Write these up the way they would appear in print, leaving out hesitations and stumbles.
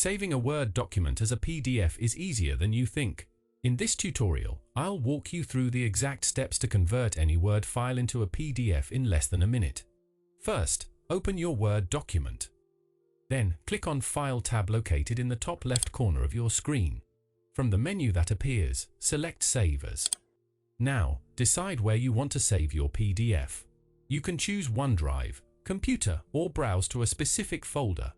Saving a Word document as a PDF is easier than you think. In this tutorial, I'll walk you through the exact steps to convert any Word file into a PDF in less than a minute. First, open your Word document. Then, click on File tab located in the top left corner of your screen. From the menu that appears, select Save As. Now, decide where you want to save your PDF. You can choose OneDrive, Computer, or browse to a specific folder.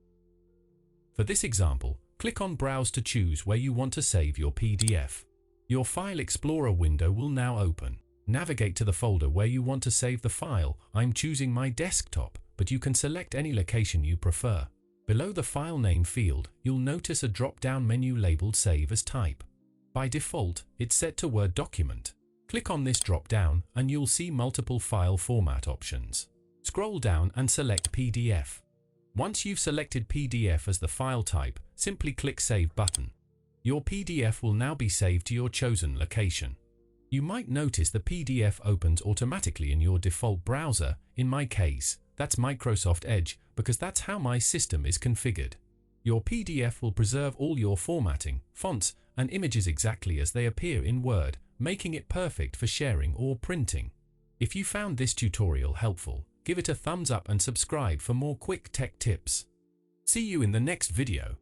For this example, click on Browse to choose where you want to save your PDF. Your File Explorer window will now open. Navigate to the folder where you want to save the file. I'm choosing my desktop, but you can select any location you prefer. Below the file name field, you'll notice a drop-down menu labeled Save as Type. By default, it's set to Word document. Click on this drop-down and you'll see multiple file format options. Scroll down and select PDF. Once you've selected PDF as the file type, simply click Save button. Your PDF will now be saved to your chosen location. You might notice the PDF opens automatically in your default browser. In my case, that's Microsoft Edge because that's how my system is configured. Your PDF will preserve all your formatting, fonts, and images exactly as they appear in Word, making it perfect for sharing or printing. If you found this tutorial helpful, give it a thumbs up and subscribe for more quick tech tips. See you in the next video.